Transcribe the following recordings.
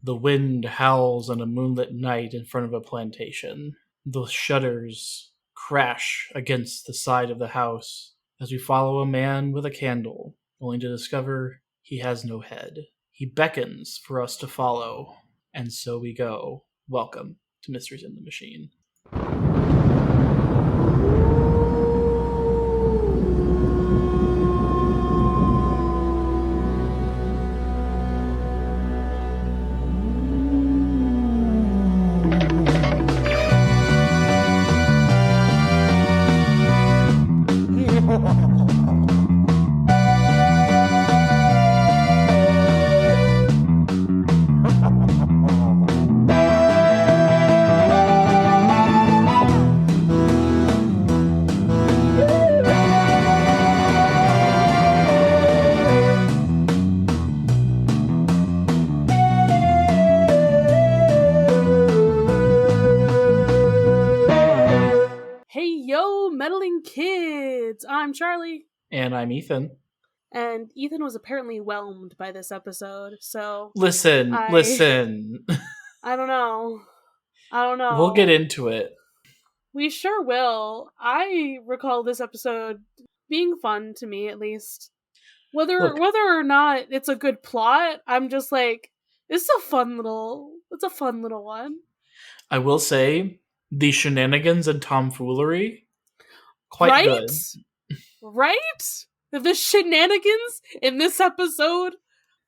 The wind howls on a moonlit night in front of a plantation. The shutters crash against the side of the house as we follow a man with a candle, only to discover he has no head. He beckons for us to follow, and so we go. Welcome to Mysteries in the Machine. I'm Charlie. And I'm Ethan. And Ethan was apparently whelmed by this episode, so... Listen. I don't know. We'll get into it. We sure will. I recall this episode being fun to me, at least. Whether or not it's a good plot, I'm just like, it's a fun little one. I will say, the shenanigans and tomfoolery, quite good. Right? The shenanigans in this episode,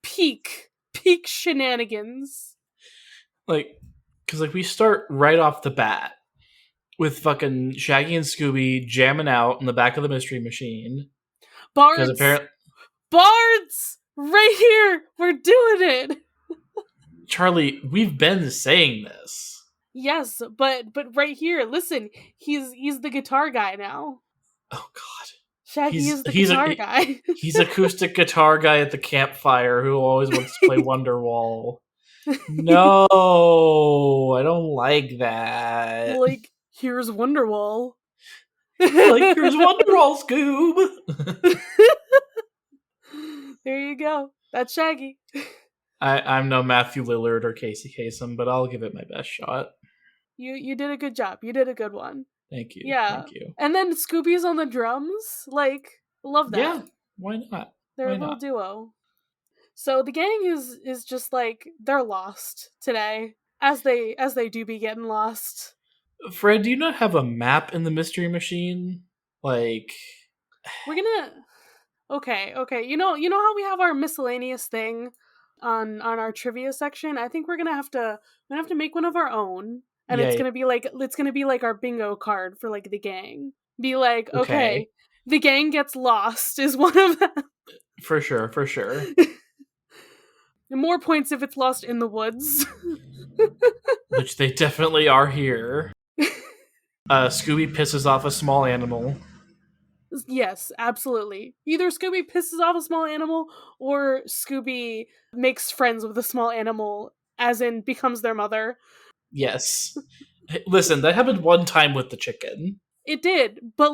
peak shenanigans. Because we start right off the bat with fucking Shaggy and Scooby jamming out in the back of the mystery machine. Bards! Right here! We're doing it! Charlie, we've been saying this. Yes, but right here, listen, he's the guitar guy now. Oh god. Shaggy is the guitar guy. He's acoustic guitar guy at the campfire who always wants to play Wonderwall. No, I don't like that. Like, here's Wonderwall. Here's Wonderwall, Scoob. There you go. That's Shaggy. I'm no Matthew Lillard or Casey Kasem, but I'll give it my best shot. You did a good job. You did a good one. Thank you. Yeah. Thank you. And then Scooby's on the drums. Love that. Yeah. Why not? They're a little duo. So the gang is just they're lost today. As they do be getting lost. Fred, do you not have a map in the mystery machine? We're gonna Okay. You know how we have our miscellaneous thing on our trivia section? I think we're gonna have to make one of our own. And it's gonna be like our bingo card for the gang. Be like, okay, the gang gets lost is one of them. For sure. More points if it's lost in the woods. Which they definitely are here. Scooby pisses off a small animal. Yes, absolutely. Either Scooby pisses off a small animal or Scooby makes friends with a small animal, as in becomes their mother. Yes. Listen, that happened one time with the chicken. It did, but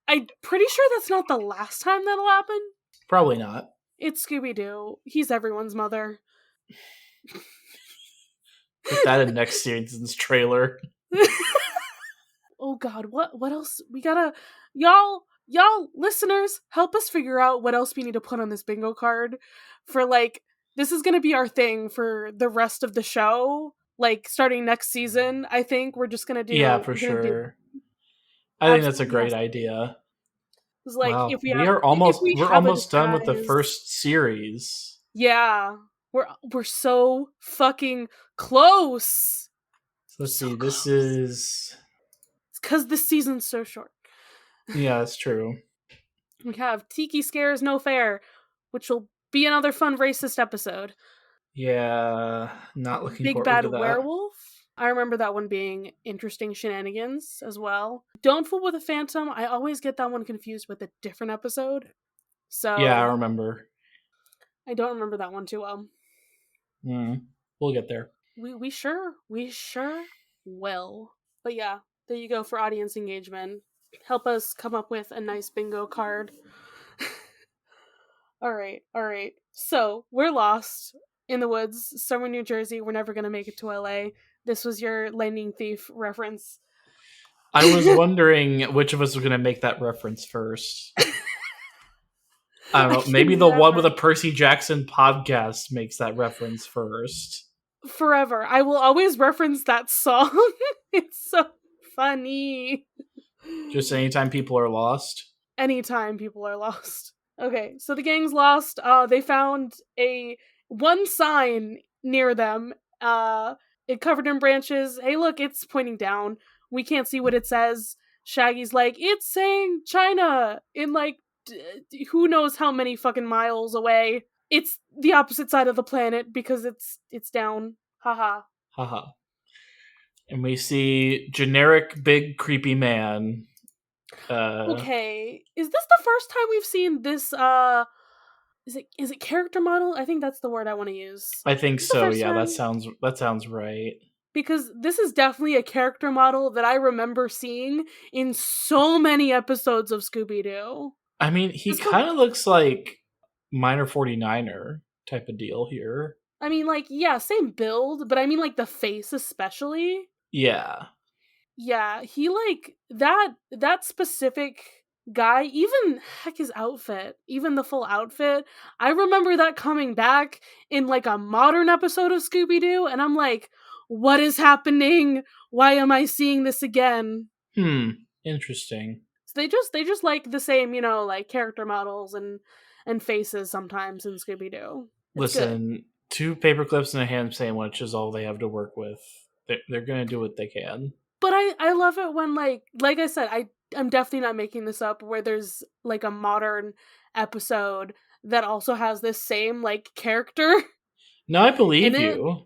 I'm pretty sure that's not the last time that'll happen. Probably not. It's Scooby-Doo. He's everyone's mother. Put that in next season's trailer. Oh god, what else? We gotta... Y'all, listeners, help us figure out what else we need to put on this bingo card for, this is gonna be our thing for the rest of the show. Starting next season, I think we're just gonna do... Yeah, for sure. I think that's a great idea. Wow. If we're almost done with the first series. Yeah. We're so fucking close. So let's see, this is... It's because this season's so short. Yeah, that's true. We have Tiki Scares No Fair, which will be another fun racist episode. Yeah, not looking Big forward Bad to that. Werewolf. I remember that one being interesting shenanigans as well. Don't Fool with a Phantom. I always get that one confused with a different episode. So yeah, I remember. I don't remember that one too well. We'll get there. We sure will. But yeah, there you go for audience engagement. Help us come up with a nice bingo card. All right. So we're lost. in the woods, somewhere in New Jersey. We're never gonna make it to LA. This was your lightning thief reference. I was wondering which of us was going to make that reference first. I don't I know. Maybe can the one with never. a Percy Jackson podcast makes that reference first. Forever. I will always reference that song. It's so funny. Just anytime people are lost. Anytime people are lost. Okay, so the gang's lost. They found a one sign near them. It covered in branches. Hey, look, it's pointing down. We can't see what it says. Shaggy's like, it's saying China in like who knows how many fucking miles away. It's the opposite side of the planet because it's down. Haha. Haha. And we see generic big creepy man. Okay, is this the first time we've seen this? Is it character model? I think that's the word I want to use. I think Is this the so. first Yeah, time? that sounds right. Because this is definitely a character model that I remember seeing in so many episodes of Scooby Doo. I mean, he kind of looks like Minor 49er type of deal here. I mean, like, yeah, same build, but I mean, like, the face especially. Yeah. Yeah, he like that specific guy, even heck his outfit, even the full outfit. I remember that coming back in like a modern episode of Scooby Doo, and I'm like, what is happening? Why am I seeing this again? Interesting. So they just like the same, like character models and faces sometimes in Scooby Doo. It's good. Listen, two paper clips and a ham sandwich is all they have to work with. They're going to do what they can. But I love it when like I said, I'm definitely not making this up, where there's like a modern episode that also has this same like character No, I in believe it you.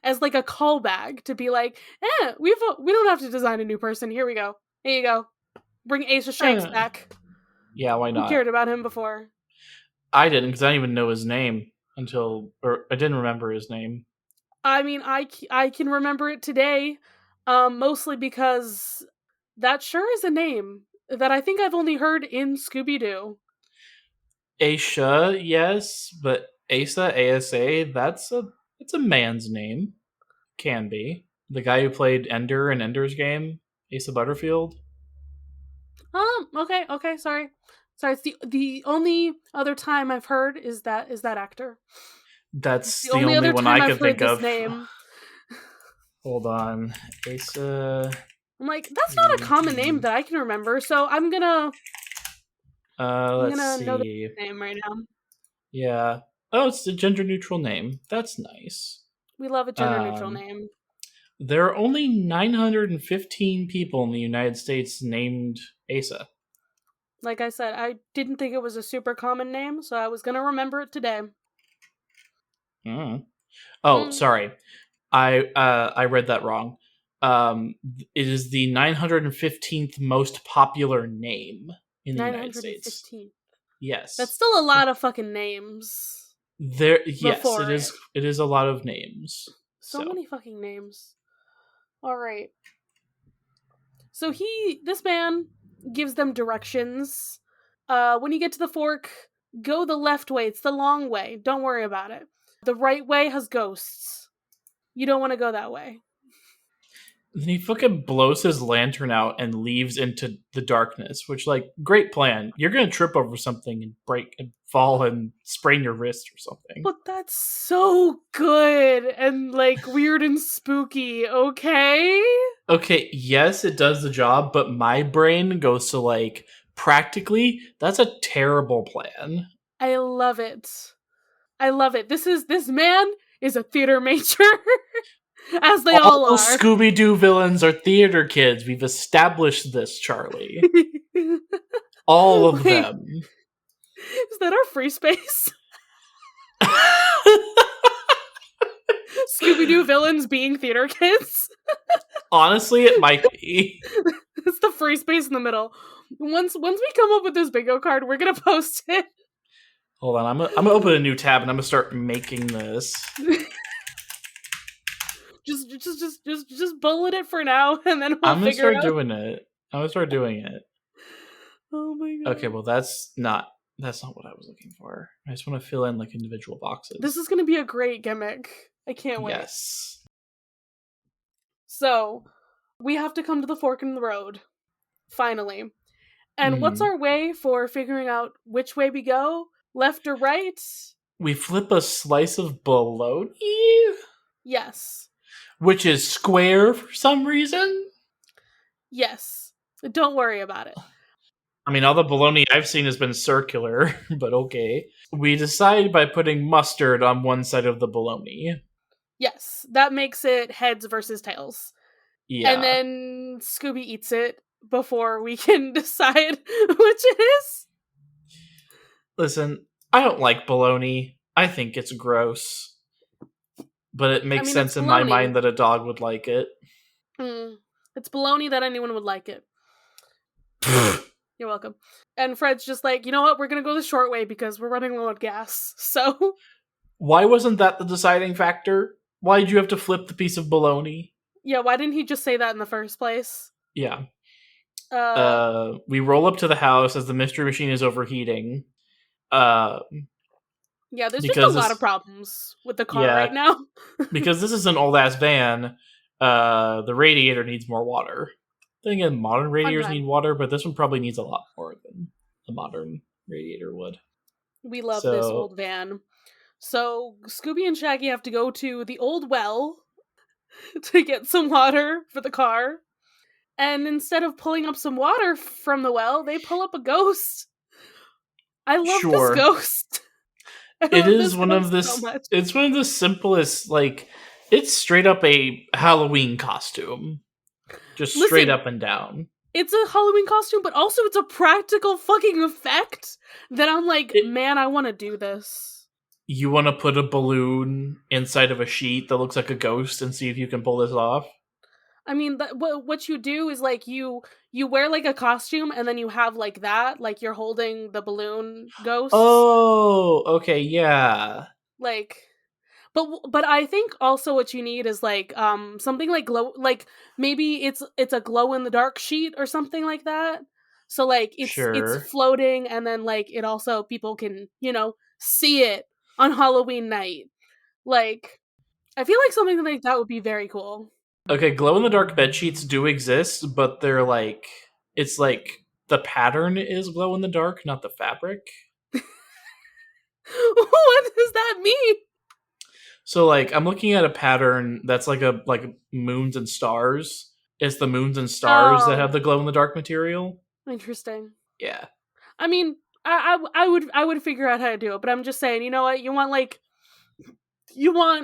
as like a callback to be like, we don't have to design a new person. Here we go. Here you go. Bring Asa Shanks Uh, back. yeah, why Who not? cared about him before? I didn't because I didn't even know his name or I didn't remember his name. I mean, I can remember it today, mostly because that sure is a name that I think I've only heard in Scooby Doo. Aisha, yes, but Asa, it's a man's name. Can be. The guy who played Ender in Ender's Game, Asa Butterfield. Okay, sorry. Sorry, it's the only other time I've heard is that actor. It's That's the the only only other one time I I've could heard think this of. name. Hold on. Asa I'm like, that's not a common name 3D. that I can remember, so I'm Let's gonna know the see. name right now. Yeah. Oh, it's a gender neutral name. That's nice. We love a gender neutral Um, name. there are only 915 people in the United States named Asa. Like I said, I didn't think it was a super common name, so I was gonna remember it today. Mm. Oh, Mm, sorry. I read that wrong. It is the 915th most popular name in the United States. 915. That's Yes. still a lot of fucking names Yes, before it. it is a lot of names. So So, many fucking names. Alright. So this man gives them directions. When you get to the fork, go the left way. It's the long way. Don't worry about it. The right way has ghosts. You don't want to go that way. then he fucking blows his lantern out and leaves into the darkness, which, like, great plan. You're gonna trip over something and break and fall and sprain your wrist or something. But that's so good and like weird and spooky, okay? Okay, yes, it does the job, but my brain goes to, like, practically, that's a terrible plan. I love it. I love it. This man is a theater major. As they all All are. Scooby Doo villains are theater kids. We've established this, Charlie. All of Wait, them. is that our free space? Scooby Doo villains being theater kids? Honestly, it might be. It's the free space in the middle. Once we come up with this bingo card, we're gonna post it. Hold on, I'm gonna open a new tab and I'm gonna start making this. just bullet it for now, and then we'll I'm gonna figure start out. doing it. I'm gonna start doing it. Oh my god. Okay, well that's not That's not what I was looking for. I just want to fill in like individual boxes. This is going to be a great gimmick. I can't wait. Yes. So, we have to come to the fork in the road. Finally. And what's our way for figuring out which way we go? Left or right? We flip a slice of bologna? Yes. Which is square for some reason? Yes. Don't worry about it. I mean, all the bologna I've seen has been circular, but okay. We decide by putting mustard on one side of the bologna. Yes. That makes it heads versus tails. Yeah. And then Scooby eats it before we can decide which it is. Listen, I don't like bologna. I think it's gross. But it makes sense in my mind that a dog would like it. It's bologna that anyone would like it. You're welcome. And Fred's just like, you know what? We're going to go the short way because we're running low on gas. So. Why wasn't that the deciding factor? Why did you have to flip the piece of bologna? Yeah, why didn't he just say that in the first place? Yeah. We roll up to the house as the mystery machine is overheating. Yeah, there's just a lot of problems with the car right now. Because this is an old-ass van, the radiator needs more water. Then again, modern radiators need water, but this one probably needs a lot more than a modern radiator would. We love this old van. So Scooby and Shaggy have to go to the old well to get some water for the car. And instead of pulling up some water from the well, they pull up a ghost. I love this ghost. It is one of the so it's one of the simplest, like, it's straight up a Halloween costume. Just straight up and down. It's a Halloween costume, but also it's a practical fucking effect that I'm like, man, I want to do this. You want to put a balloon inside of a sheet that looks like a ghost and see if you can pull this off? I mean, what you do is, like, you wear, like, a costume, and then you have, like, that, like, you're holding the balloon ghost. Oh, okay, yeah. Like, but I think also what you need is, like, something like glow, like, maybe it's a glow-in-the-dark sheet or something like that. So, like, it's floating, and then, like, it also, people can, see it on Halloween night. Like, I feel like something like that would be very cool. Okay, glow-in-the-dark bed sheets do exist, but they're like, it's like the pattern is glow-in-the-dark, not the fabric. What does that mean? So, like, I'm looking at a pattern that's like moons and stars. It's the moons and stars that have the glow-in-the-dark material. Interesting. Yeah. I mean, I would figure out how to do it, but I'm just saying, you know what? You want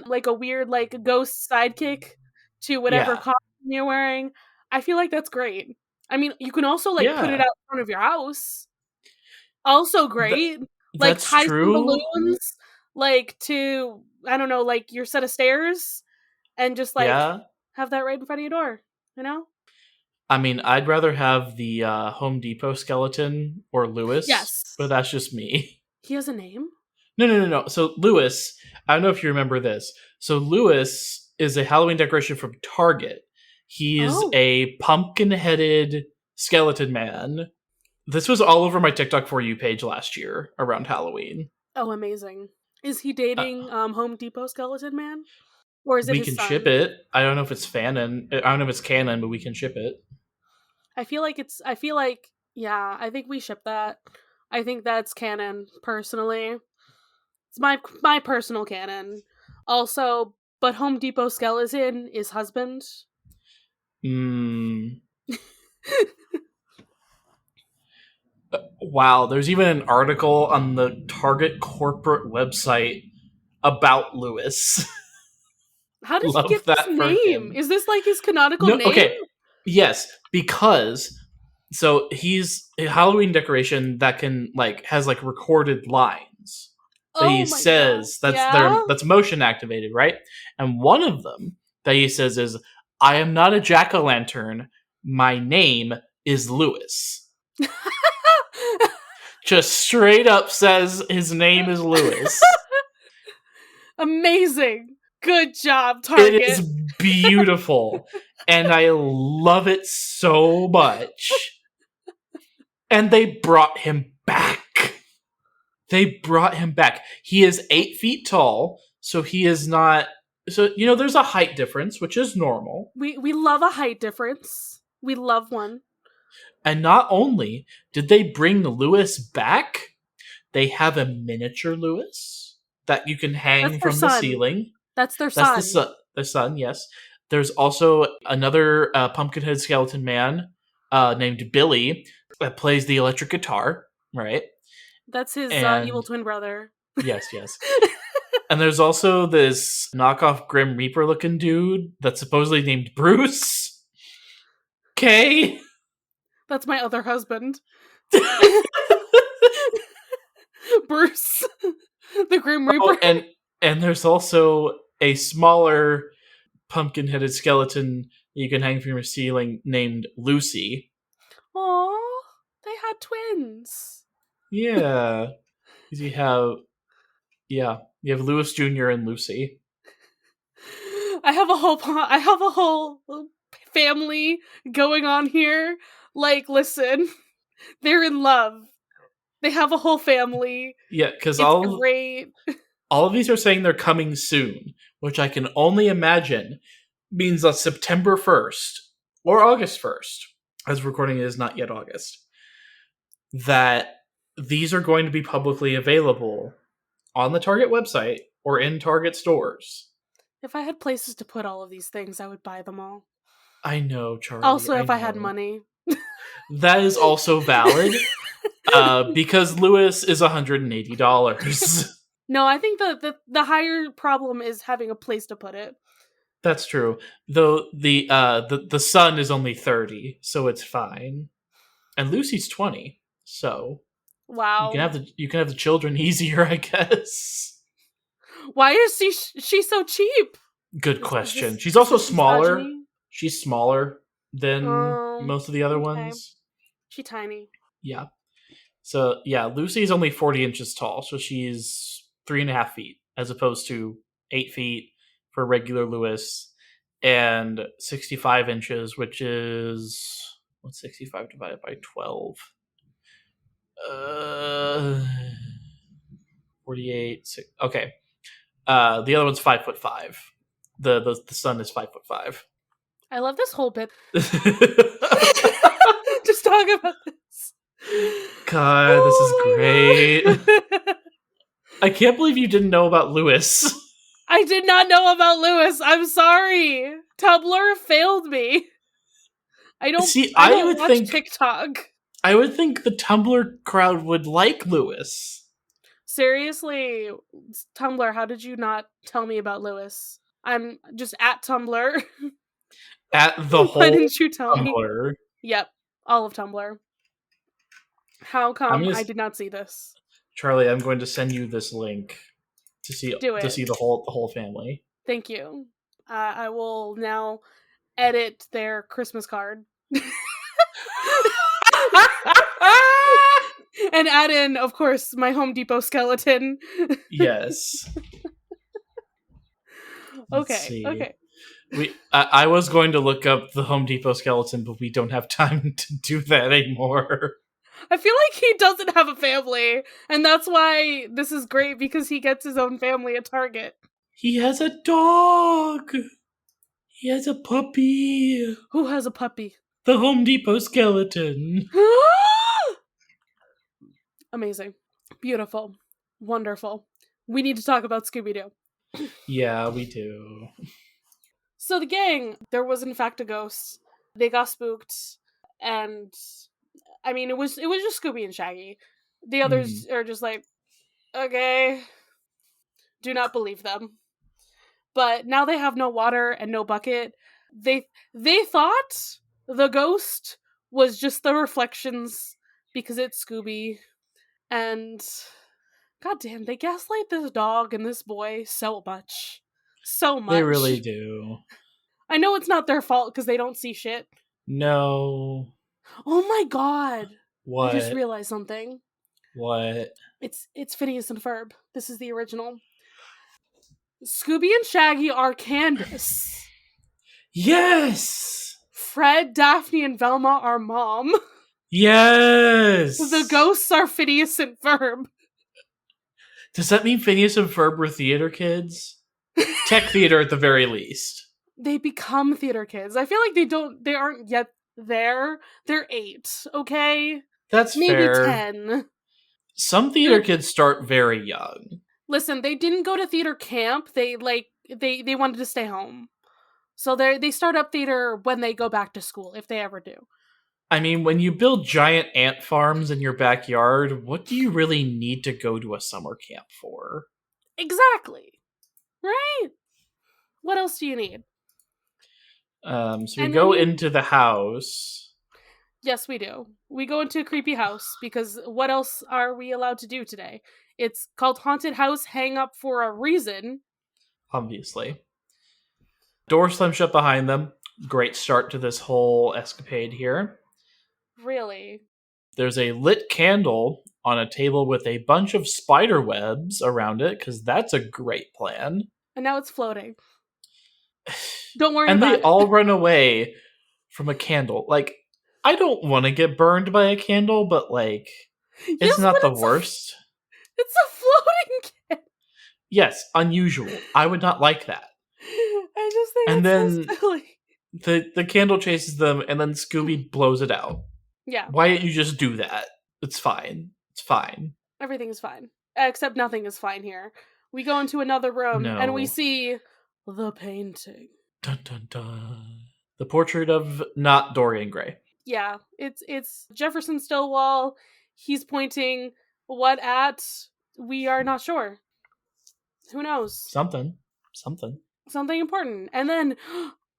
like a weird, like, ghost sidekick to whatever costume you're wearing. I feel like that's great. I mean, you can also, like, put it out in front of your house. Also great. Like, tie some balloons, like, to, I don't know, like, your set of stairs, and just, like, have that right in front of your door, you know? I mean, I'd rather have the Home Depot skeleton or Lewis. Yes. But that's just me. He has a name? No. So Lewis, I don't know if you remember this. So Lewis is a Halloween decoration from Target. He's a pumpkin-headed skeleton man. This was all over my TikTok For You page last year around Halloween. Oh, amazing. Is he dating Home Depot skeleton man? Or is it we can ship it. I don't know if it's canon. I don't know if it's canon, but we can ship it. I feel like, yeah, I think we ship that. I think that's canon, personally. It's my personal canon. Also, but Home Depot skeleton is husband. Wow, there's even an article on the Target corporate website about Lewis. How did he get this name? Is this like his canonical name? Okay, yes, because so he's a Halloween decoration that can, like, has, like, recorded lines that he says that's motion activated, right? And one of them that he says is, "I am not a jack-o'-lantern. My name is Lewis." Just straight up says his name is Lewis. Amazing. Good job, Target. It is beautiful. And I love it so much. And they brought him back. They brought him back. He is 8 feet tall, so he is not. So, there's a height difference, which is normal. We love a height difference. We love one. And not only did they bring Lewis back, they have a miniature Lewis that you can That's hang their from the son. ceiling. That's their That's son. the son, yes. There's also another Pumpkinhead skeleton man named Billy that plays the electric guitar, right? That's his evil And twin brother. yes. And there's also this knockoff Grim Reaper looking dude that's supposedly named Bruce. Okay. That's my other husband. Bruce. The Grim Reaper. Oh, and there's also a smaller pumpkin-headed skeleton you can hang from your ceiling named Lucy. Aww, they had twins. Yeah. Because you have Lewis Jr. and Lucy. I have a whole family going on here. Like, listen, they're in love. They have a whole family. Yeah, because It's great. all of these are saying they're coming soon, which I can only imagine means that September 1st or August 1st, as recording it is not yet August, that these are going to be publicly available on the Target website or in Target stores. If I had places to put all of these things, I would buy them all. I know, Charlie. Also, if I had money. That is also valid, because Lewis is $180. No, I think the higher problem is having a place to put it. That's true. Though the son is only 30, so it's fine. And Lucy's 20, so wow. You can have the children easier, I guess. Why is she so cheap? Good question. She's also smaller. Misogyny? She's smaller than most of the other ones. She's tiny. Yeah. So yeah, Lucy's only 40 inches tall, so she's 3.5 feet, as opposed to 8 feet for regular Lewis, and 65 inches, which is what's 65 divided by 12? 48. Okay. The other one's 5'5". The son is 5'5". I love this whole bit. Just talk about this. God, this is great. I can't believe you didn't know about Lewis. I did not know about Lewis. I'm sorry. Tumblr failed me. I don't watch TikTok. I would think the Tumblr crowd would like Lewis. Seriously, Tumblr, how did you not tell me about Lewis? I'm just at Tumblr. At the whole Why didn't you tell Tumblr? me? Yep, all of Tumblr. How come I did not see this? Charlie, I'm going to send you this link to see the whole family. Thank you. I will now edit their Christmas card. And add in, of course, my Home Depot skeleton. Yes. Okay. I was going to look up the Home Depot skeleton, but we don't have time to do that anymore. I feel like he doesn't have a family, and that's why this is great, because he gets his own family at Target. He has a dog! He has a puppy! Who has a puppy? The Home Depot skeleton! Amazing. Beautiful. Wonderful. We need to talk about Scooby-Doo. Yeah, we do. So the gang, there was in fact a ghost. They got spooked, and I mean, it was just Scooby and Shaggy. The others are just like, okay, do not believe them. But now they have no water and no bucket. They thought the ghost was just the reflections because it's Scooby. And goddamn, they gaslight this dog and this boy so much. So much. They really do. I know it's not their fault because they don't see shit. No. Oh my god. What? I just realized something. What? It's Phineas and Ferb. This is the original. Scooby and Shaggy are Candace. Yes! Fred, Daphne, and Velma are Mom. Yes! The ghosts are Phineas and Ferb. Does that mean Phineas and Ferb were theater kids? Tech theater at the very least. They become theater kids. I feel like they aren't yet there. They're 8, okay? That's Maybe fair. 10. Some theater kids start very young. Listen, they didn't go to theater camp. They wanted to stay home. So they start up theater when they go back to school, if they ever do. I mean, when you build giant ant farms in your backyard, what do you really need to go to a summer camp for? Exactly. Right? What else do you need? So we And go into the house. Yes, we do. We go into a creepy house because what else are we allowed to do today? It's called Haunted House Hang Up for a reason. Obviously. Door slam shut behind them. Great start to this whole escapade here. Really? There's a lit candle on a table with a bunch of spider webs around it, because that's a great plan. And now it's floating. Don't worry And about they it. all run away from a candle. Like, I don't want to get burned by a candle, but like, it's Yes, not but the worst. It's a floating candle. Yes, unusual. I would not like that. I just think And it's then so silly. the candle chases them, and then Scooby blows it out. Yeah, Why didn't you just do that? It's fine. It's fine. everything is fine. Except nothing is fine here. We go into another room and we No. see the painting. Dun dun dun. The portrait of not Dorian Gray. Yeah, it's Jefferson Stillwell. He's pointing what at? We are not sure. Who knows? Something. Something important. And then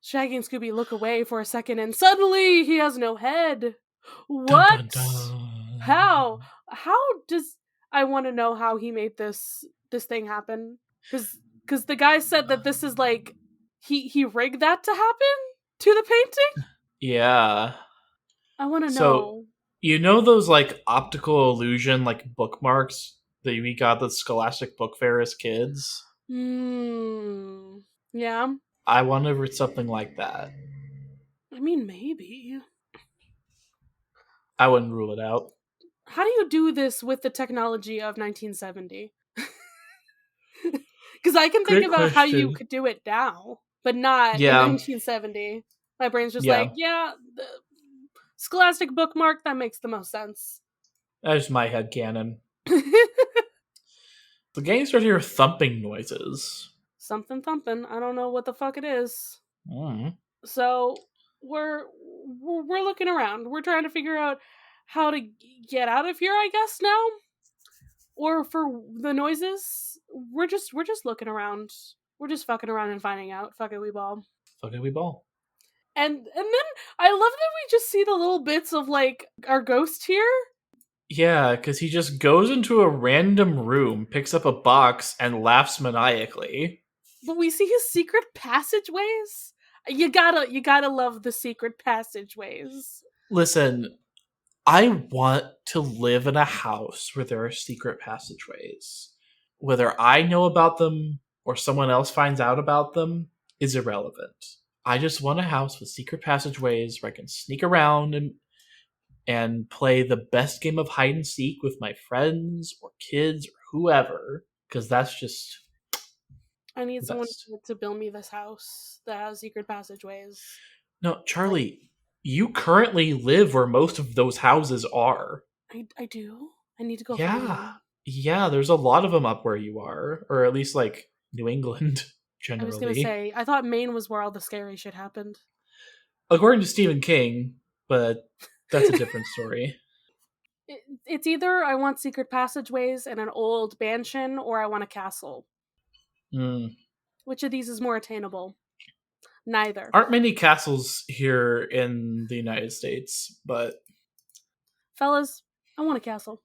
Shaggy and Scooby look away for a second and suddenly he has no head. Dun What? dun dun. How? How does I want to know how he made this thing happen? Cuz the guy said that this is like he rigged that to happen to the painting? Yeah. I want to So, know. you know those like optical illusion like bookmarks that we got at the Scholastic Book Fair as kids? Yeah. I wonder if it's something like that. I mean, maybe. I wouldn't rule it out. How do you do this with the technology of 1970? Because I can think Great about how you question. could do it now, but not in Yeah. 1970. My brain's just Yeah. like, yeah, the Scholastic bookmark, that makes the most sense. That's my headcanon. The gang starts to hear thumping noises. Something thumping. I don't know what the fuck it is. Mm. So we're looking around. We're trying to figure out how to get out of here, I guess now. Or for the noises, we're just looking around. We're just fucking around and finding out. Fuck it, we ball. Fucking we ball. And then I love that we just see the little bits of like our ghost here. Yeah, because he just goes into a random room, picks up a box, and laughs maniacally. But we see his secret passageways. You gotta love the secret passageways. Listen, I want to live in a house where there are secret passageways. Whether I know about them or someone else finds out about them is irrelevant. I just want a house with secret passageways where I can sneak around and play the best game of hide and seek with my friends or kids or whoever, because that's just I need the someone best. to build me this house that has secret passageways. No, Charlie, you currently live where most of those houses are. I do. I need to go find Yeah. them. Yeah, there's a lot of them up where you are, or at least like New England I was gonna generally. say, I thought Maine was where all the scary shit happened. According to Stephen King, but that's a different story. It's either I want secret passageways and an old mansion, or I want a castle. Mm. Which of these is more attainable? Neither. Aren't many castles here in the United States, but Fellas, I want a castle.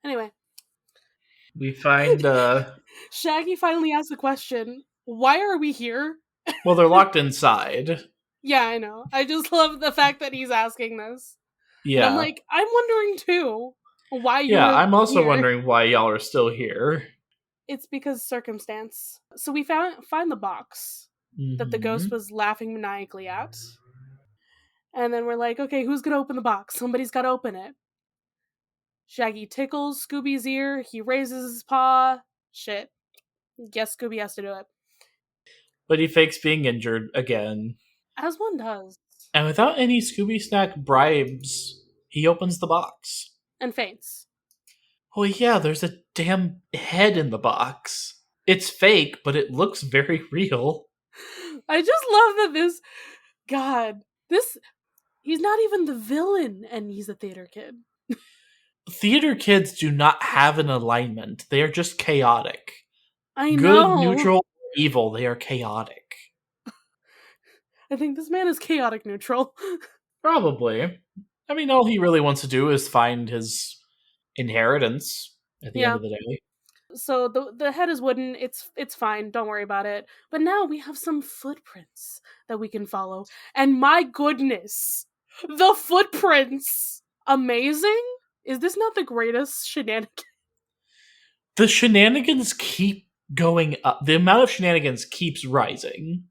Anyway. we find Shaggy finally asks the question, why are we here? well, they're locked inside. Yeah, I know. I just love the fact that he's asking this. Yeah. And I'm like, I'm wondering too why you're Yeah, I'm also here. wondering why y'all are still here. It's because circumstance. So we find the box that the ghost was laughing maniacally at. And then we're like, okay, who's gonna open the box? Somebody's gotta open it. Shaggy tickles Scooby's ear. He raises his paw. Shit. Guess Scooby has to do it. But he fakes being injured again. As one does. And without any Scooby Snack bribes, he opens the box. And faints. Oh yeah, there's a damn head in the box. It's fake, but it looks very real. I just love that this... God. He's not even the villain, and he's a theater kid. Theater kids do not have an alignment. They are just chaotic. I Good, know. neutral, evil. They are chaotic. I think this man is chaotic neutral. Probably. I mean, all he really wants to do is find his inheritance at the end of the day. So the head is wooden. It's fine. Don't worry about it. But now we have some footprints that we can follow. And my goodness, the footprints! Amazing? Is this not the greatest shenanigan? The shenanigans keep going up. The amount of shenanigans keeps rising.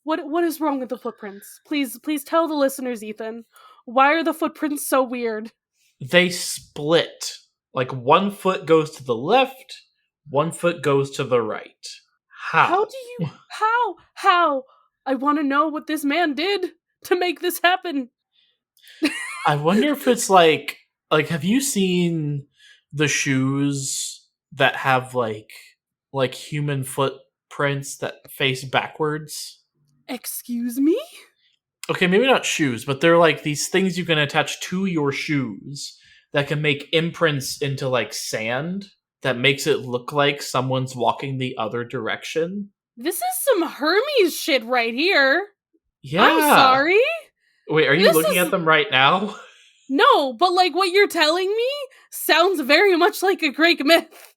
What is wrong with the footprints? Please tell the listeners, Ethan. Why are the footprints so weird? They split. Like 1 foot goes to the left, 1 foot goes to the right. How? How? I want to know what this man did to make this happen. I wonder if it's like have you seen the shoes that have like human footprints that face backwards? Excuse me? Okay, maybe not shoes, but they're like these things you can attach to your shoes that can make imprints into like sand that makes it look like someone's walking the other direction. This is some Hermes shit right here. Yeah. I'm sorry. Wait, are you looking at them right now? No, but like what you're telling me sounds very much like a Greek myth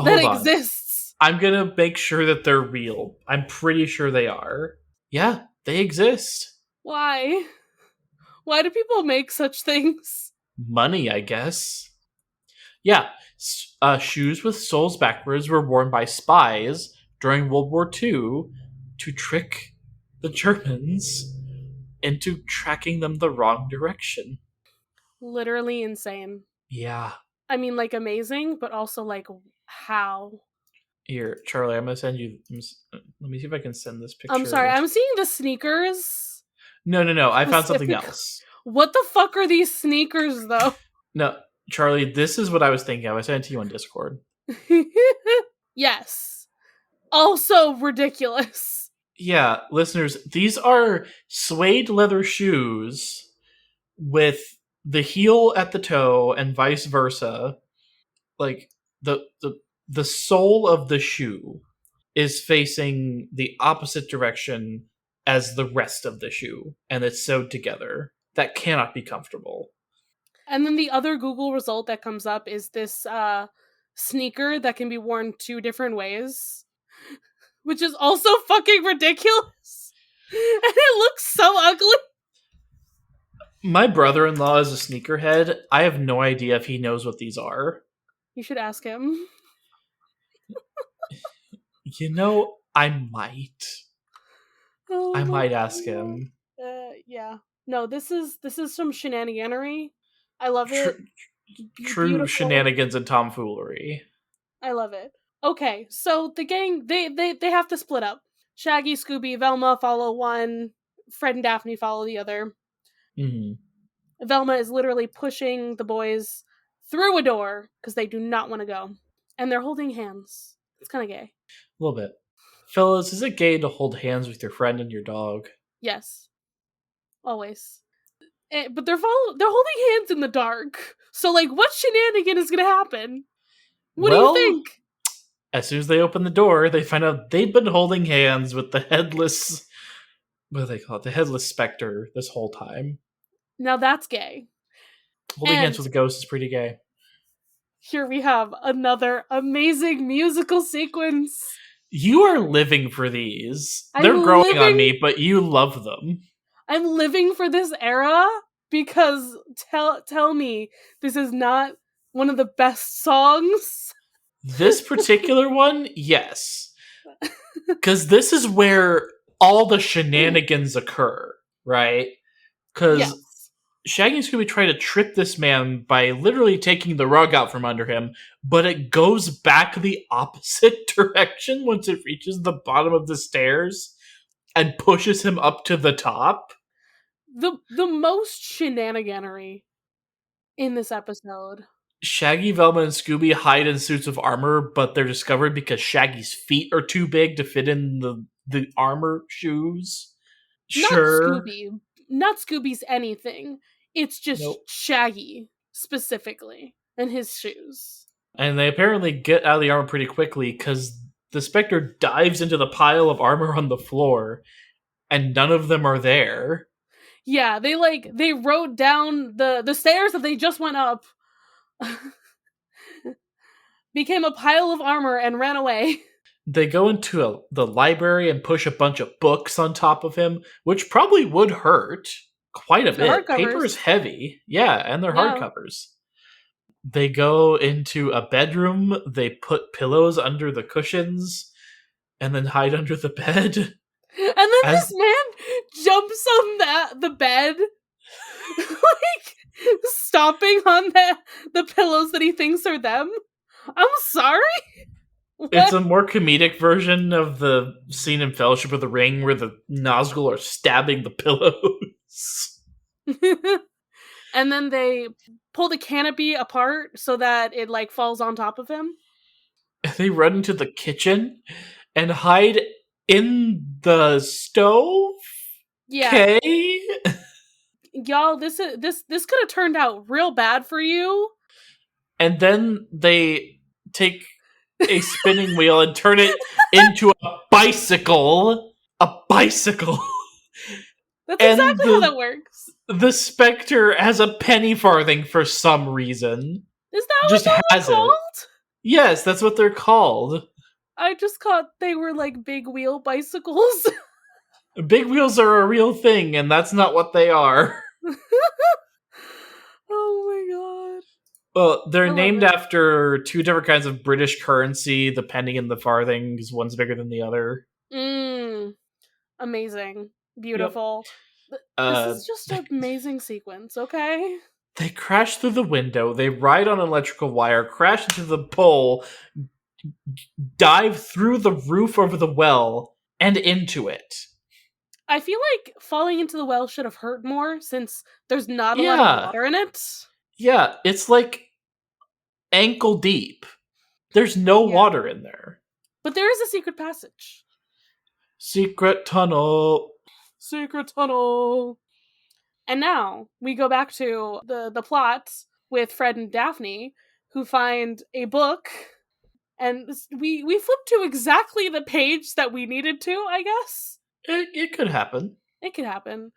that exists. I'm gonna make sure that they're real. I'm pretty sure they are. Yeah, they exist. Why? Why do people make such things? Money, I guess. Yeah, shoes with soles backwards were worn by spies during World War II to trick the Germans into tracking them the wrong direction. Literally insane. Yeah. I mean, like, amazing, but also, like, how? Here, Charlie, I'm gonna send you... Let me see if I can send this picture. I'm sorry, I'm seeing the sneakers. No, I found something else. What the fuck are these sneakers, though? No, Charlie, this is what I was thinking of. I sent it to you on Discord. Yes. Also ridiculous. Yeah, listeners, these are suede leather shoes with the heel at the toe and vice versa. Like the sole of the shoe is facing the opposite direction as the rest of the shoe, and it's sewed together. That cannot be comfortable. And then the other Google result that comes up is this sneaker that can be worn 2 different ways, which is also fucking ridiculous. And it looks so ugly. My brother-in-law is a sneakerhead. I have no idea if he knows what these are. You should ask him. You know, I might. Oh, I might ask him. Yeah. No, this is some shenaniganery. I love it. True Beautiful. shenanigans and tomfoolery. I love it. Okay, so the gang, they have to split up. Shaggy, Scooby, Velma follow one. Fred and Daphne follow the other. Mm-hmm. Velma is literally pushing the boys through a door because they do not want to go. And they're holding hands. It's kind of gay. A little bit. Fellas, is it gay to hold hands with your friend and your dog? Yes. Always. But they're holding hands in the dark. So, like, what shenanigan is going to happen? What do you think? As soon as they open the door, they find out they've been holding hands with the headless... What do they call it? The headless specter this whole time. Now that's gay. Holding hands with a ghost is pretty gay. Here we have another amazing musical sequence. You are living for these. They're growing on me, but you love them. I'm living for this era because tell me this is not one of the best songs. This particular one, yes. Because this is where all the shenanigans occur, right? Because Shaggy and Scooby try to trick this man by literally taking the rug out from under him, but it goes back the opposite direction once it reaches the bottom of the stairs and pushes him up to the top. The most shenaniganery in this episode. Shaggy, Velma, and Scooby hide in suits of armor, but they're discovered because Shaggy's feet are too big to fit in the armor shoes. Not Sure. Scooby. Not Scooby's anything. It's just Nope. Shaggy, specifically, and his shoes. And they apparently get out of the armor pretty quickly because the Spectre dives into the pile of armor on the floor, and none of them are there. Yeah, they rode down the stairs that they just went up, became a pile of armor, and ran away. They go into the library and push a bunch of books on top of him, which probably would hurt quite a They're bit. Paper hardcovers. is heavy. Yeah, and they're Yeah. hardcovers. They go into a bedroom, they put pillows under the cushions, and then hide under the bed. And then this man jumps on the bed, like stomping on the pillows that he thinks are them. I'm sorry. It's a more comedic version of the scene in Fellowship of the Ring where the Nazgul are stabbing the pillows. And then they pull the canopy apart so that it like falls on top of him. They run into the kitchen and hide in the stove. Yeah. Okay. Y'all, this could have turned out real bad for you. And then they take a spinning wheel and turn it into a bicycle. A bicycle. That's exactly how that works. The Spectre has a penny farthing for some reason. Is that Just what has they're called? Yes, that's what they're called. I just caught they were like big wheel bicycles. Big wheels are a real thing, and that's not what they are. Oh my god. Well, they're named after two different kinds of British currency, the penny and the farthing, because one's bigger than the other. Amazing. Beautiful. Yep. This is just an amazing sequence, okay? They crash through the window, they ride on an electrical wire, crash into the pole, dive through the roof over the well, and into it. I feel like falling into the well should have hurt more, since there's not a lot of water in it. Yeah, it's like ankle deep. There's no water in there. But there is a secret passage. Secret tunnel. Secret tunnel. And now we go back to the plot with Fred and Daphne, who find a book, and we flip to exactly the page that we needed to, I guess. It could happen. It could happen.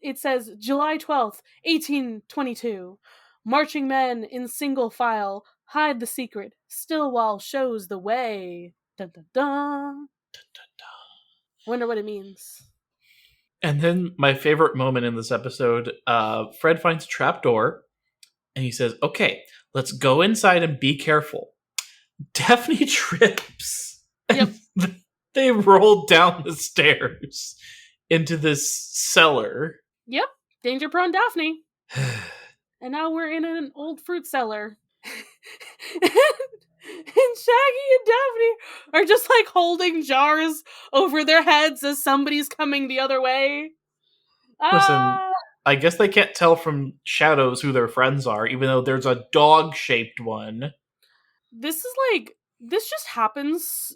It says July 12th, 1822. Marching men in single file hide the secret. Stillwell shows the way. Dun dun dun. Dun, dun, dun. Wonder what it means. And then my favorite moment in this episode, Fred finds a trapdoor, and he says, "Okay, let's go inside and be careful." Daphne trips. Yep. They roll down the stairs into this cellar. Yep. Danger prone Daphne. And now we're in an old fruit cellar. And Shaggy and Daphne are just like holding jars over their heads as somebody's coming the other way. Listen, I guess they can't tell from shadows who their friends are, even though there's a dog-shaped one. This just happens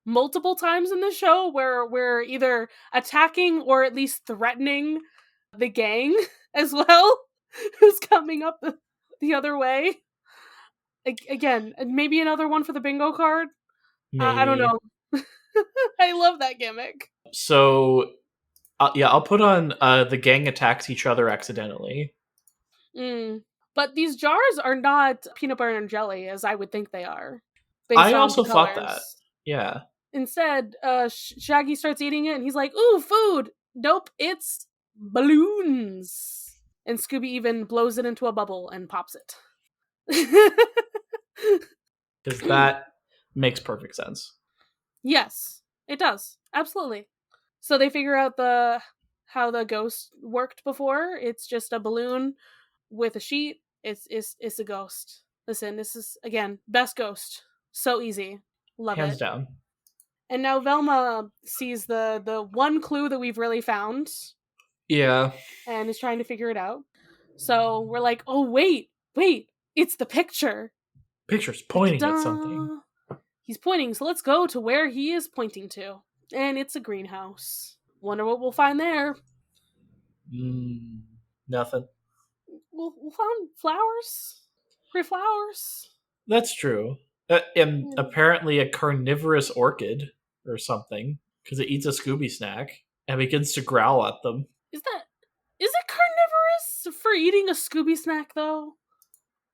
multiple times in the show where we're either attacking or at least threatening the gang as well, who's coming up the other way. Again, maybe another one for the bingo card. I don't know. I love that gimmick. So, I'll put on the gang attacks each other accidentally. But these jars are not peanut butter and jelly, as I would think they are. I also thought that. Yeah. Instead, Shaggy starts eating it, and he's like, "Ooh, food!" Nope, it's balloons. And Scooby even blows it into a bubble and pops it. Because that makes perfect sense. Yes, it does. Absolutely. So they figure out the how the ghost worked before. It's just a balloon with a sheet. It's a ghost. Listen, this is again best ghost. So easy, love Hands it. down. And now Velma sees the one clue that we've really found Yeah. and is trying to figure it out. So we're like, oh wait, it's the picture. Picture's pointing at something. Da-da-da. He's pointing, so let's go to where he is pointing to. And it's a greenhouse. Wonder what we'll find there. Nothing. We'll find flowers. Pretty flowers. That's true. And apparently a carnivorous orchid or something, because it eats a Scooby snack and begins to growl at them. Is it carnivorous for eating a Scooby snack though?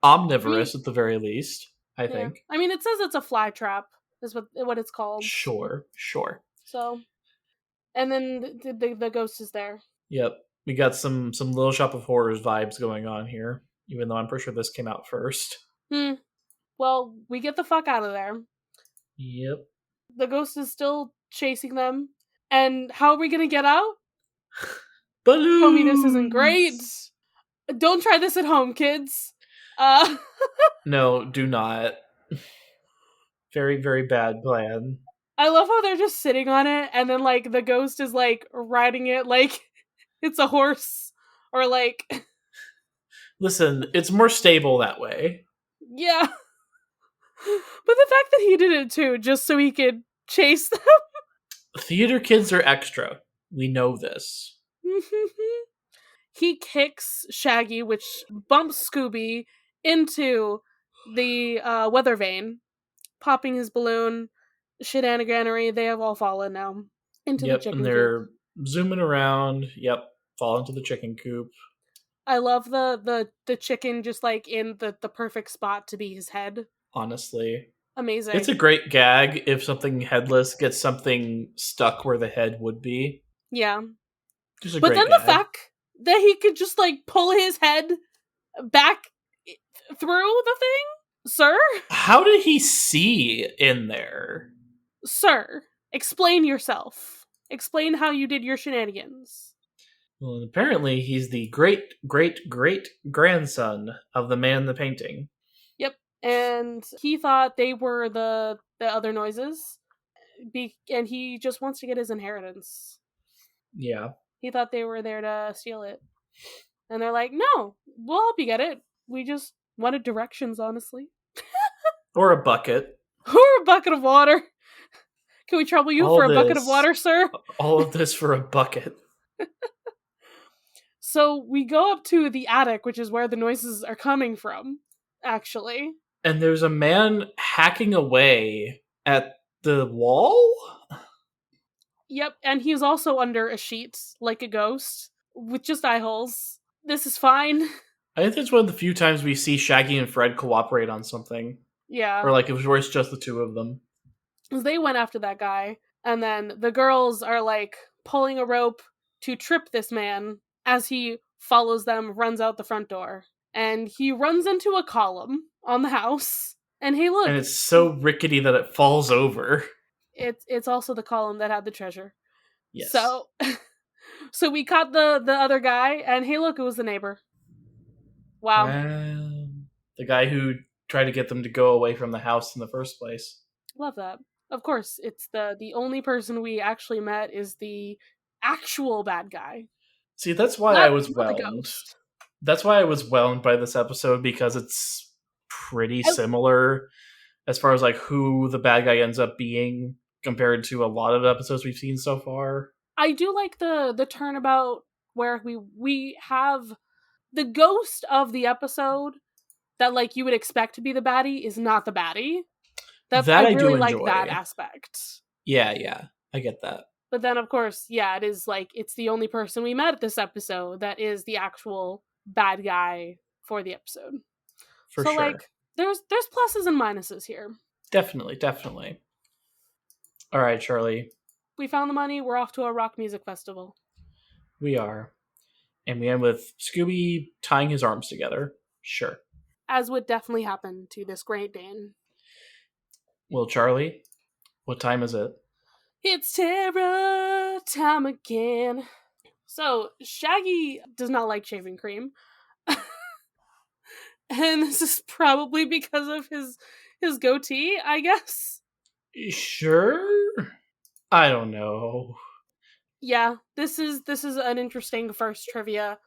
Omnivorous at the very least, I think. I mean, it says it's a fly trap. Is what it's called. Sure. So, and then the ghost is there. Yep. We got some Little Shop of Horrors vibes going on here, even though I'm pretty sure this came out first. Well, we get the fuck out of there. Yep. The ghost is still chasing them. And how are we gonna get out? Balloons! Tell me this isn't great. Don't try this at home, kids. No, do not. Very, very bad plan. I love how they're just sitting on it, and then, like, the ghost is, like, riding it like it's a horse. Or, like... Listen, it's more stable that way. Yeah. But the fact that he did it, too, just so he could chase them. Theater kids are extra. We know this. He kicks Shaggy, which bumps Scooby into the weather vane, popping his balloon. Shenaniganery, they have all fallen now into the chicken and they're coop. Zooming around. Yep, fall into the chicken coop. I love the chicken just like in the perfect spot to be his head. Honestly. Amazing. It's a great gag if something headless gets something stuck where the head would be. Yeah. But then gag. the fact that he could just like pull his head back through the thing? Sir? How did he see in there? Sir, explain yourself. Explain how you did your shenanigans. Well, apparently he's the great-great-great-grandson of the man in the painting. Yep. And he thought they were the other noises. And he just wants to get his inheritance. Yeah. He thought they were there to steal it. And they're like, no, we'll help you get it. We just wanted directions, honestly. Or a bucket. Or a bucket of water. Can we trouble you for a bucket of water, sir? All of this for a bucket. So we go up to the attic, which is where the noises are coming from, actually. And there's a man hacking away at the wall? Yep, and he's also under a sheet, like a ghost, with just eye holes. This is fine. I think that's one of the few times we see Shaggy and Fred cooperate on something. Yeah. Or like it was just the two of them. Because they went after that guy, and then the girls are like pulling a rope to trip this man as he follows them, runs out the front door. And he runs into a column on the house. And hey, look. And it's so rickety that it falls over. It's also the column that had the treasure. Yes. So we caught the other guy, and hey, look, it was the neighbor. Wow. The guy who tried to get them to go away from the house in the first place. Love that. Of course, it's the only person we actually met is the actual bad guy. See, that's why I was whelmed. That's why I was whelmed by this episode, because it's pretty similar as far as like who the bad guy ends up being compared to a lot of episodes we've seen so far. I do like the turnabout where we have the ghost of the episode that like you would expect to be the baddie is not the baddie. I really like that aspect. Yeah, I get that. But then, of course, yeah, it is like it's the only person we met this episode that is the actual bad guy for the episode. For sure. Like, there's pluses and minuses here. Definitely. All right, Charlie. We found the money. We're off to a rock music festival. We are. And we end with Scooby tying his arms together. Sure. As would definitely happen to this Great Dane. Well, Charlie, what time is it? It's terror time again. So Shaggy does not like shaving cream. And this is probably because of his goatee, I guess. Sure? I don't know. Yeah, this is an interesting first trivia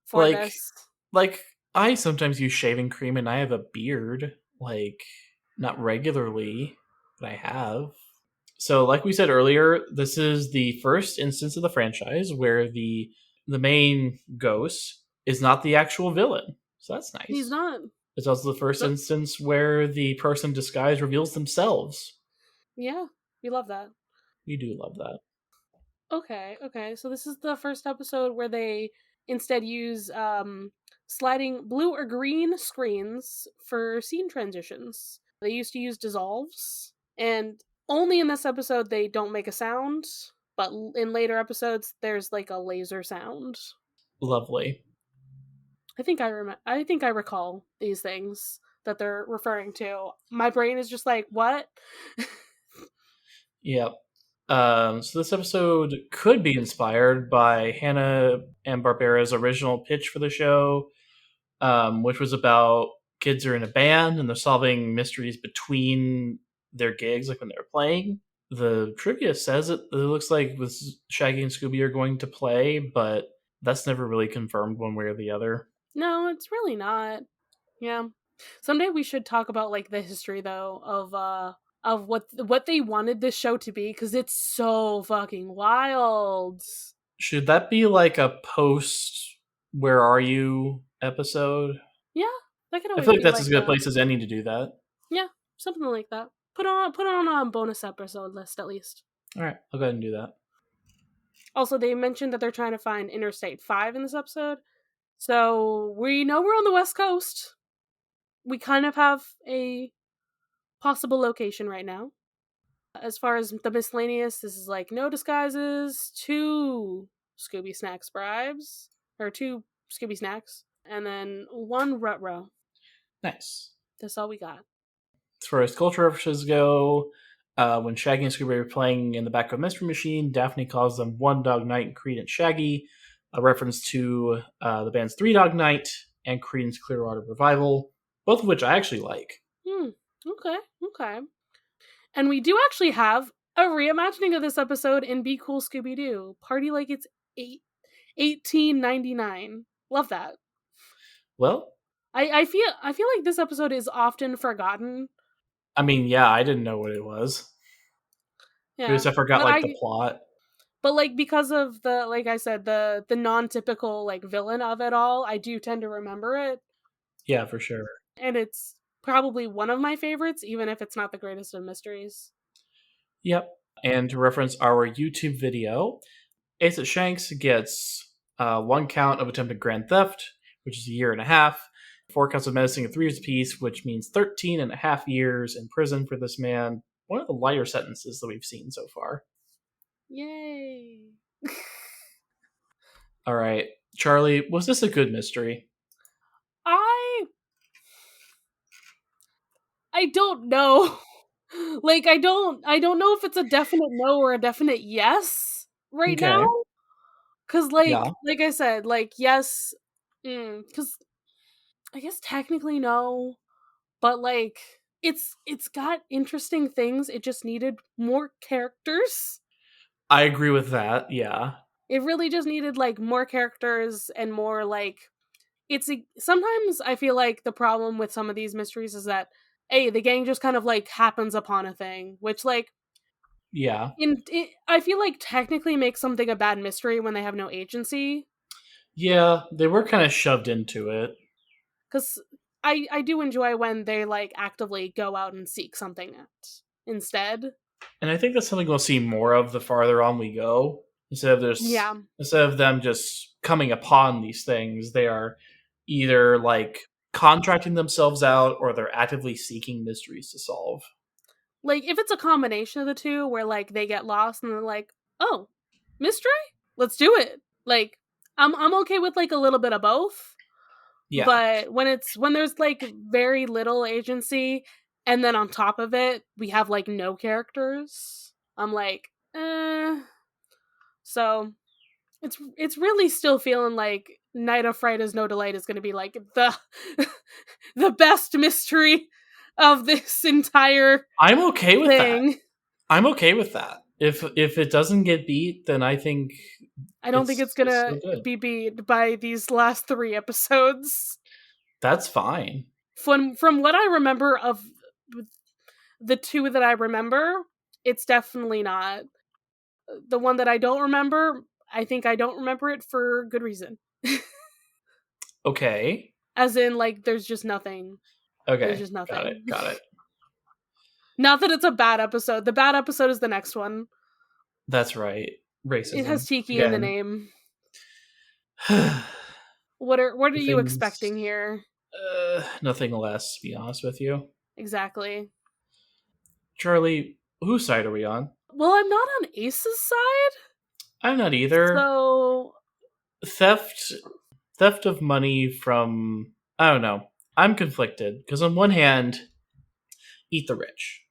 for Like, this. like I sometimes use shaving cream and I have a beard. Like, not regularly, but I have. So, like we said earlier, this is the first instance of the franchise where the main ghost is not the actual villain. So that's He's nice. not. It's also the first So instance where the person disguised reveals themselves. yeah, we love that. We do love that. Okay, okay. So this is the first episode where they instead use sliding blue or green screens for scene transitions. They used to use dissolves, and only in this episode they don't make a sound, but in later episodes there's like a laser sound. Lovely. I think I recall these things that they're referring to. My brain is just like, "What?" Yep. So this episode could be inspired by Hannah and Barbera's original pitch for the show, which was about kids are in a band and they're solving mysteries between their gigs, like when they're playing. The trivia says it looks like this Shaggy and Scooby are going to play, but that's never really confirmed one way or the other. No, it's really not. Yeah. Someday we should talk about like the history though of what they wanted this show to be cuz it's so fucking wild. Should that be like a post Where Are You episode? Yeah, that could I always feel like be that's as like good a place as any to do that. yeah, something like that. Put on a bonus episode list at least. All right, I'll go ahead and do that. Also, they mentioned that they're trying to find Interstate 5 in this episode. So, we know we're on the West Coast. We kind of have a possible location right now. As far as the miscellaneous, this is like no disguises, two Scooby Snacks bribes, or two Scooby Snacks, and then one Rutro. Nice. That's all we got. As far as culture references go, when Shaggy and Scooby are playing in the back of a mystery machine, Daphne calls them One Dog Night and Creedence Shaggy, a reference to the band's Three Dog Night and Creedence Clearwater Revival, both of which I actually like. Okay, okay. And we do actually have a reimagining of this episode in Be Cool Scooby Doo. Party like it's 1899. Love that. Well, I feel like this episode is often forgotten. I mean, yeah, I didn't know what it was. Yeah. Because I forgot But like the plot. like because of the like I said, the non-typical like villain of it all, I do tend to remember it. Yeah, for sure. And it's probably one of my favorites, even if it's not the greatest of mysteries. Yep. And to reference our YouTube video, Ace at Shanks gets one count of attempted grand theft, which is a year and a half, four counts of menacing and 3 years apiece, which means 13 and a half years in prison for this man. One of the lighter sentences that we've seen so far. Yay. All right. Charlie, was this a good mystery? I I don't know. Like I don't know if it's a definite no or a definite yes right now. Okay. Cause Yeah. like I said, like yes, cause I guess technically no, but like it's got interesting things. It just needed more characters. I agree with that. Yeah. It really just needed like more characters and more like sometimes I feel like the problem with some of these mysteries is that the gang just kind of like happens upon a thing, which like Yeah. I feel like technically makes something a bad mystery when they have no agency. Yeah, they were kind of shoved into it. Because I do enjoy when they like actively go out and seek something instead. And I think that's something we'll see more of the farther on we go. Yeah, Instead of them just coming upon these things, they are either like contracting themselves out or they're actively seeking mysteries to solve. like if it's a combination of the two, where like they get lost and they're like, oh, mystery, let's do it. Like I'm okay with like a little bit of both. Yeah. But when there's like very little agency and then on top of it we have like no characters, I'm like, so It's really still feeling like Night of Fright is No Delight is going to be like the the best mystery of this entire I'm okay with that. thing. I'm okay with that. If it doesn't get beat, then I think I don't think it's going still to good. be beat by these last 3 episodes. That's fine. From what I remember of the 2 that I remember, it's definitely not. The one that I don't remember, I think I don't remember it for good reason. Okay. As in, like, there's just nothing. There's Okay. just Got nothing. it. Got it. Not that it's a bad episode. The bad episode is the next one. That's right. It has Racism. Tiki in the Again. name. What are you Things expecting here? nothing less, to be honest with you. Exactly. Charlie, whose side are we on? Well, I'm not on Ace's side, I'm not either. so Theft of money from, I don't know. I'm conflicted because on one hand, eat the rich,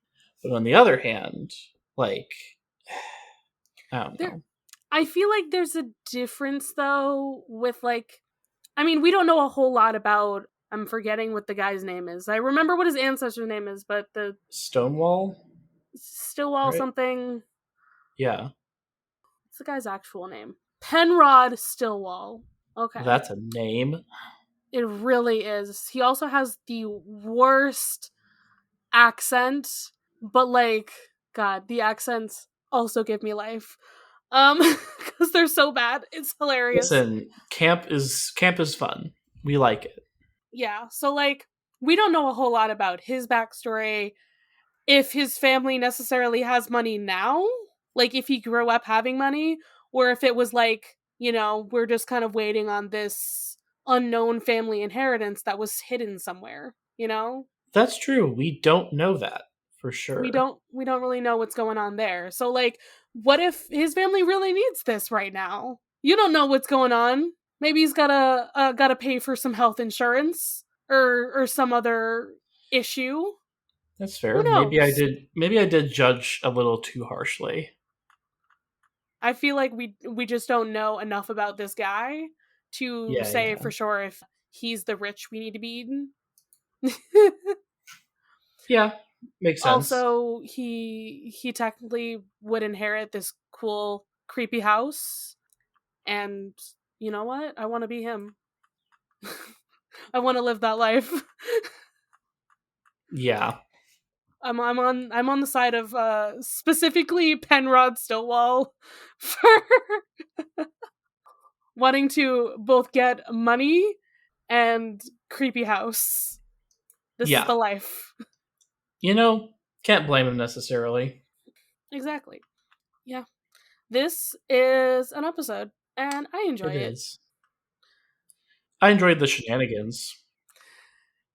but on the other hand, like, I don't know. I feel like there's a difference though with, like, I mean, we don't know a whole lot about, I'm forgetting what the guy's name is. I remember what his ancestor's name is, but the Stonewall, Stillwall right? something. Yeah, What's the guy's actual name? Penrod Stillwall. Okay. that's a name. It really is. He also has the worst accent, but, like, God, the accents also give me life. Because they're so bad. It's hilarious. Listen, camp is fun. We like it. Yeah, so, like, we don't know a whole lot about his backstory, if his family necessarily has money now, like, if he grew up having money, or if it was like, we're just kind of waiting on this unknown family inheritance that was hidden somewhere, That's true. We don't know that for sure. we don't really know what's going on there. So, like, what if his family really needs this right now? You don't know what's going on. Maybe he's gotta pay for some health insurance or some other issue. That's Who fair. knows? Maybe I did judge a little too harshly. I feel like we just don't know enough about this guy to Yeah, say yeah. for sure if he's the rich we need to be eaten. Yeah, makes sense. Also, he technically would inherit this cool creepy house, and you know what? I want to be him. I want to live that life. Yeah. I'm on the side of specifically Penrod Stillwall for wanting to both get money and creepy house. This is Yeah. the life. Can't blame him necessarily. Exactly. Yeah. This is an episode, and I enjoy It it. is. I enjoyed the shenanigans.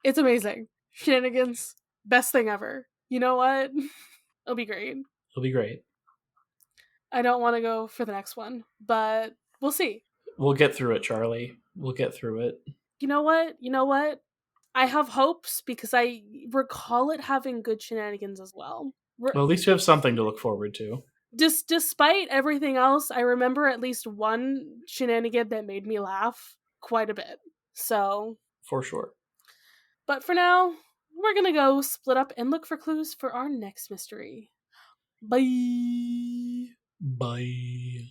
It's amazing. Shenanigans. Best thing ever. You know what? It'll be great. It'll be great. I don't want to go for the next one, but we'll see. We'll get through it, Charlie. We'll get through it. You know what? You know what? I have hopes because I recall it having good shenanigans as well. Well, at least we have something to look forward to. Despite everything else, I remember at least one shenanigan that made me laugh quite a bit. So, For sure. but for now, we're gonna go split up and look for clues for our next mystery. Bye. Bye.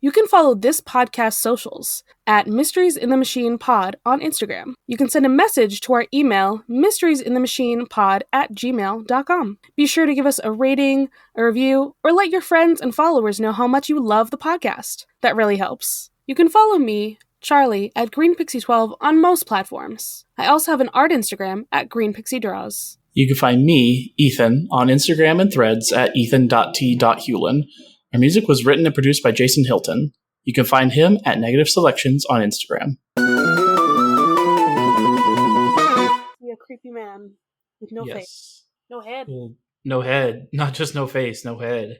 You can follow this podcast socials at Mysteries in the Machine Pod on Instagram. You can send a message to our email, mysteriesinthemachinepod@gmail.com. Be sure to give us a rating, a review, or let your friends and followers know how much you love the podcast. That really helps. You can follow me, Charlie, at GreenPixie12 on most platforms. I also have an art Instagram at GreenPixieDraws. You can find me, Ethan, on Instagram and Threads at ethan.t.hewlin. Our music was written and produced by Jason Hilton. You can find him at Negative Selections on Instagram. Be a creepy man with no face, no head. We'll No head. Not just no face, no head.